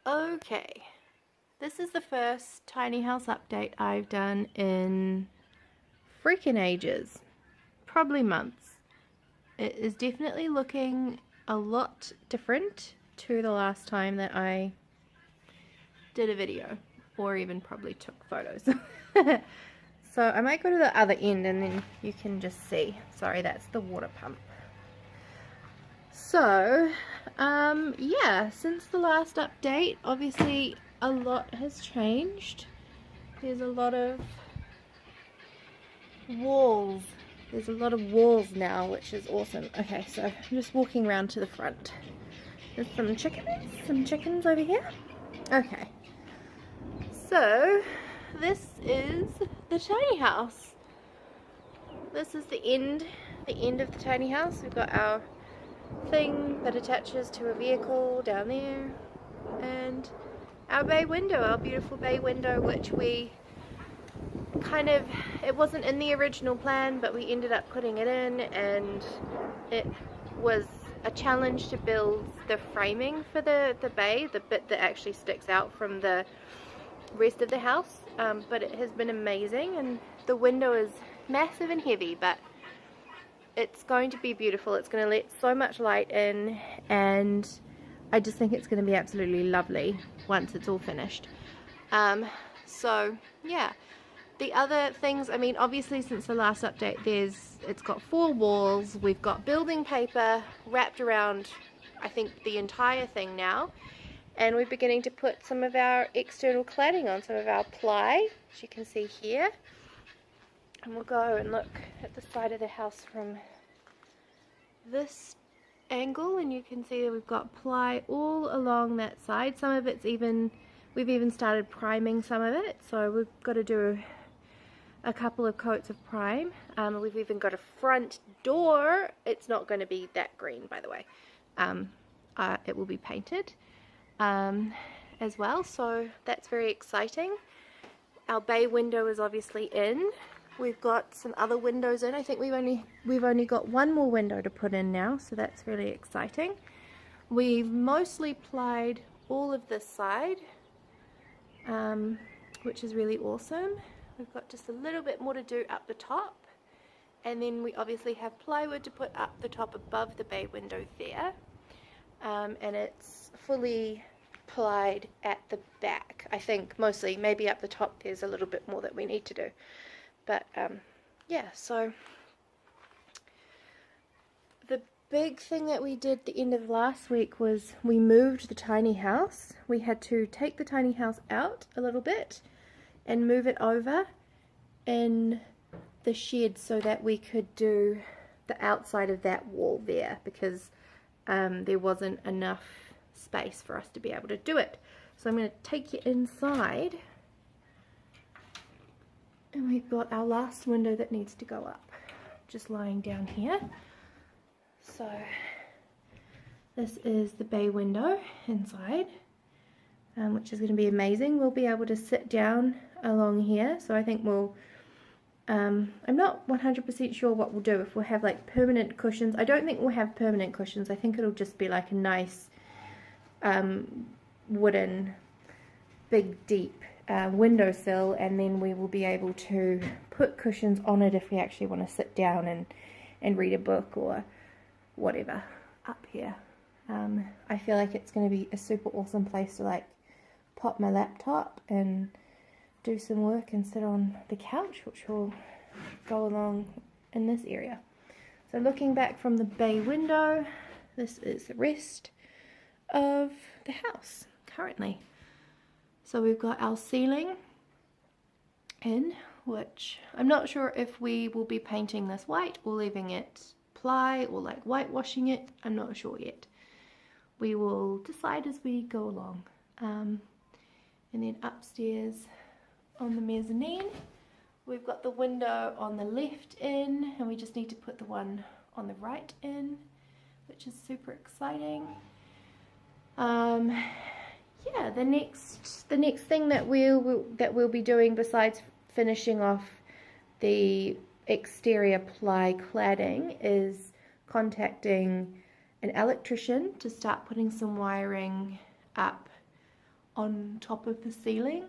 Okay, this is the first tiny house update I've done in freaking ages, probably months. It is definitely looking a lot different to the last time that I did a video, or even probably took photos. So I might go to the other end and then you can just see. Sorry, that's the water pump. So, yeah, since the last update, obviously a lot has changed. There's a lot of walls. There's a lot of walls now, which is awesome. Okay, so I'm just walking around to the front. There's some chickens over here. Okay, so this is the tiny house. This is the end of the tiny house. We've got our thing that attaches to a vehicle down there, and our bay window, our beautiful bay window, which we it wasn't in the original plan, but we ended up putting it in, and it was a challenge to build the framing for the bay, the bit that actually sticks out from the rest of the house, but it has been amazing, and the window is massive and heavy, but it's going to be beautiful. It's going to let so much light in, and I just think it's going to be absolutely lovely once it's all finished. So yeah, the other things, I mean, obviously since the last update, it's got 4 walls. We've got building paper wrapped around, I think, the entire thing now, and we're beginning to put some of our external cladding on, some of our ply, as you can see here. And we'll go and look at the side of the house from this angle, and you can see that we've got ply all along that side. Some of it's we've even started priming some of it, so we've got to do a couple of coats of prime. We've even got a front door. It's not going to be that green, by the way. It will be painted as well, so that's very exciting. Our bay window is obviously in. We've got some other windows in. I think we've only got one more window to put in now, so that's really exciting. We've mostly plied all of this side, which is really awesome. We've got just a little bit more to do up the top, and then we obviously have plywood to put up the top above the bay window there, and it's fully plied at the back. I think mostly, maybe up the top there's a little bit more that we need to do. But yeah, so the big thing that we did at the end of last week was we moved the tiny house. We had to take the tiny house out a little bit and move it over in the shed so that we could do the outside of that wall there, because there wasn't enough space for us to be able to do it. So I'm going to take you inside. And we've got our last window that needs to go up, just lying down here. So this is the bay window inside, which is going to be amazing. We'll be able to sit down along here. So I think we'll, I'm not 100% sure what we'll do, if we'll have like permanent cushions. I don't think we'll have permanent cushions. I think it'll just be like a nice wooden, big, deep windowsill, and then we will be able to put cushions on it if we actually want to sit down and read a book or whatever up here. I feel like it's going to be a super awesome place to like pop my laptop and do some work and sit on the couch, which will go along in this area. So looking back from the bay window, this is the rest of the house currently. So we've got our ceiling in, which I'm not sure if we will be painting this white or leaving it ply or like whitewashing it. I'm not sure yet. We will decide as we go along. And then upstairs on the mezzanine, we've got the window on the left in, and we just need to put the one on the right in, which is super exciting. Yeah, the next thing that we'll be doing, besides finishing off the exterior ply cladding, is contacting an electrician to start putting some wiring up on top of the ceiling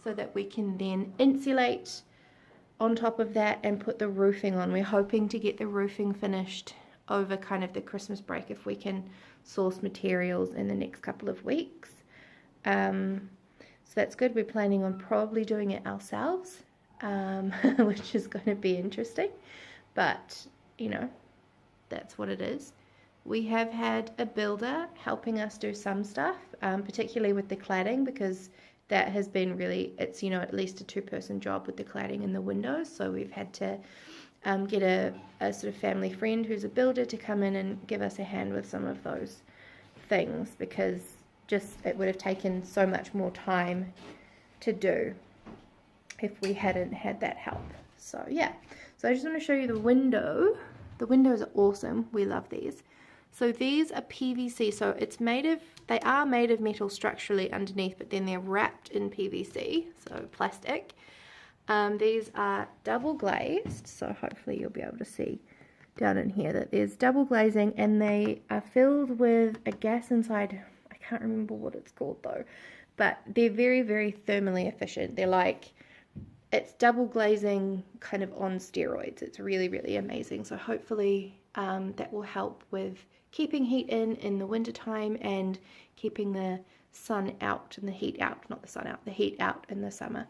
so that we can then insulate on top of that and put the roofing on. We're hoping to get the roofing finished over kind of the Christmas break if we can source materials in the next couple of weeks. So that's good. We're planning on probably doing it ourselves, which is going to be interesting, but you know, that's what it is. We have had a builder helping us do some stuff, particularly with the cladding, because that has been really, it's, you know, at least a 2-person job with the cladding in the windows. So we've had to get a sort of family friend who's a builder to come in and give us a hand with some of those things, because just it would have taken so much more time to do if we hadn't had that help. So yeah, so I just want to show you the window. The windows are awesome. We love these. So these are PVC, so it's made of, they are made of metal structurally underneath, but then they're wrapped in PVC, so plastic. These are double glazed, so hopefully you'll be able to see down in here that there's double glazing, and they are filled with a gas inside. I can't remember what it's called though, but they're very, very thermally efficient. They're like, it's double glazing kind of on steroids. It's really, really amazing. So hopefully that will help with keeping heat in the winter time and keeping the sun out and the heat out, not the sun out, the heat out in the summer.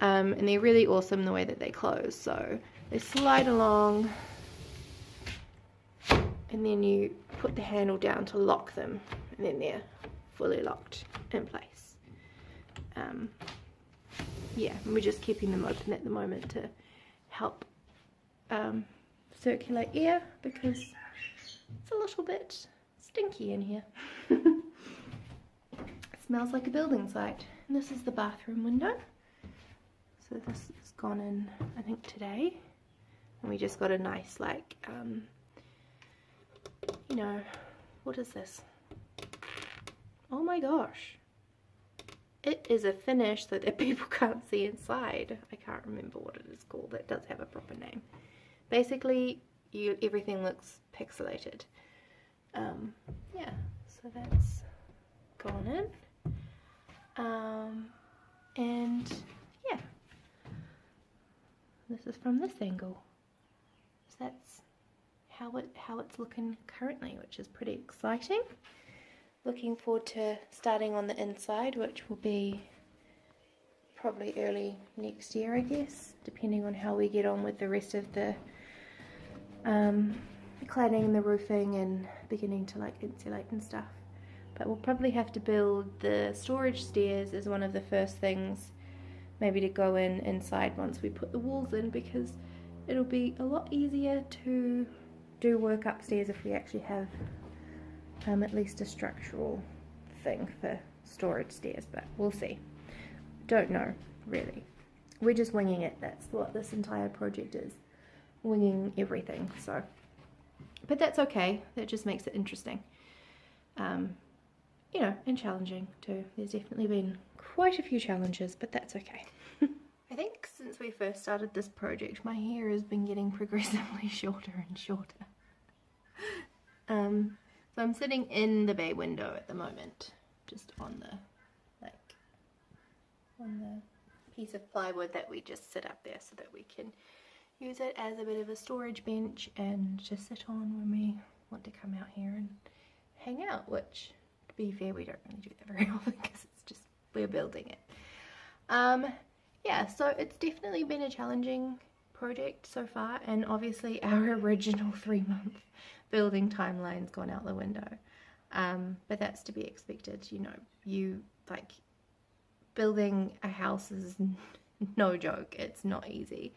And they're really awesome the way that they close. So they slide along, and then you put the handle down to lock them, and then they're fully locked in place. Yeah, and we're just keeping them open at the moment to help circulate air, because it's a little bit stinky in here. It smells like a building site. And this is the bathroom window. So this has gone in, I think, today. And we just got a nice, like, you know, what is this? Oh my gosh. It is a finish so that people can't see inside. I can't remember what it is called. It does have a proper name. Basically, everything looks pixelated. Yeah, so that's gone in. And yeah, this is from this angle. So that's how it's looking currently, which is pretty exciting. Looking forward to starting on the inside, which will be probably early next year, I guess, depending on how we get on with the rest of the cladding and the roofing and beginning to like insulate and stuff. But we'll probably have to build the storage stairs as one of the first things, maybe to go inside once we put the walls in, because it'll be a lot easier to do work upstairs if we actually have at least a structural thing for storage stairs, but we'll see. Don't know, really. We're just winging it. That's what this entire project is. Winging everything, so. But that's okay. That just makes it interesting. You know, and challenging too. There's definitely been quite a few challenges, but that's okay. I think since we first started this project, my hair has been getting progressively shorter and shorter. So I'm sitting in the bay window at the moment, just on the piece of plywood that we just sit up there so that we can use it as a bit of a storage bench and just sit on when we want to come out here and hang out, which, to be fair, we don't really do that very often because it's just, we're building it. Yeah, so it's definitely been a challenging project so far, and obviously our original 3-month building timeline's gone out the window. But that's to be expected. You know, like, building a house is no joke. It's not easy.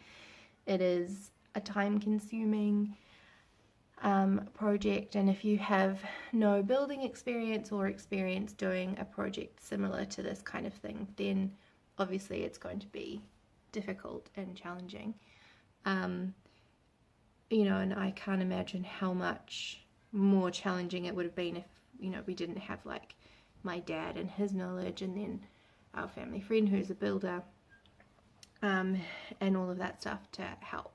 It is a time-consuming project, and if you have no building experience or experience doing a project similar to this kind of thing, then obviously it's going to be difficult and challenging. You know, and I can't imagine how much more challenging it would have been if, you know, we didn't have like my dad and his knowledge, and then our family friend who's a builder, and all of that stuff to help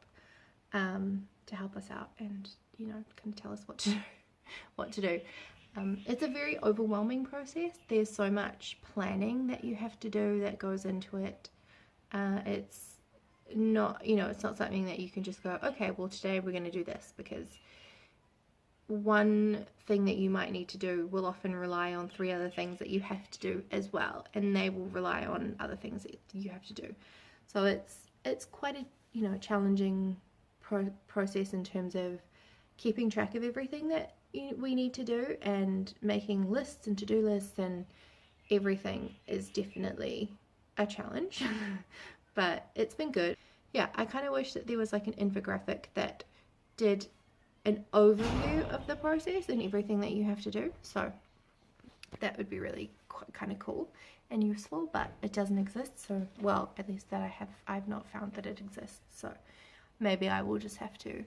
us out and, you know, kind of tell us what to do. It's a very overwhelming process. There's so much planning that you have to do that goes into it. It's not, you know, it's not something that you can just go, okay, well today we're going to do this, because one thing that you might need to do will often rely on 3 other things that you have to do as well, and they will rely on other things that you have to do. So it's quite a, you know, challenging process in terms of keeping track of everything that we need to do, and making lists and to-do lists and everything is definitely a challenge. But it's been good. Yeah, I kind of wish that there was like an infographic that did an overview of the process and everything that you have to do. So that would be really kind of cool and useful, but it doesn't exist. So, well, at least that I've not found that it exists. So maybe I will just have to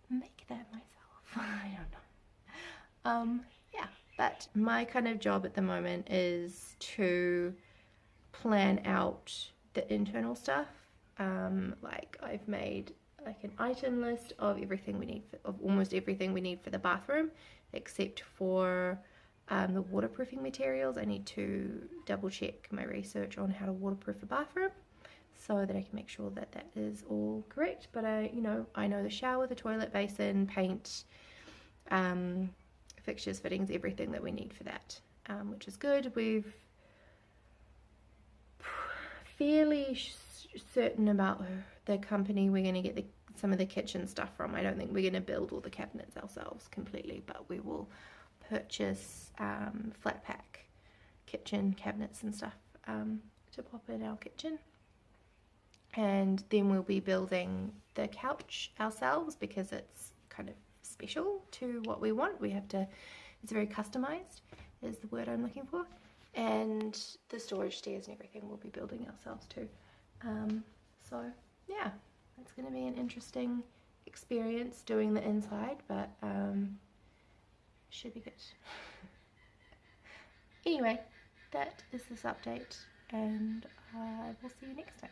make that myself. I don't know. Yeah, but my kind of job at the moment is to plan out the internal stuff. Like I've made like an item list of everything we need of almost everything we need for the bathroom, except for the waterproofing materials. I need to double check my research on how to waterproof a bathroom so that I can make sure that that is all correct. But I know the shower, the toilet, basin, paint, fixtures, fittings, everything that we need for that, which is good. We've fairly certain about the company we're going to get some of the kitchen stuff from. I don't think we're going to build all the cabinets ourselves completely, but we will purchase flat pack kitchen cabinets and stuff to pop in our kitchen. And then we'll be building the couch ourselves, because it's kind of special to what we want. It's very customized is the word I'm looking for. And the storage stairs and everything we'll be building ourselves too. So yeah, it's going to be an interesting experience doing the inside, but should be good. Anyway, that is this update, and I will see you next time.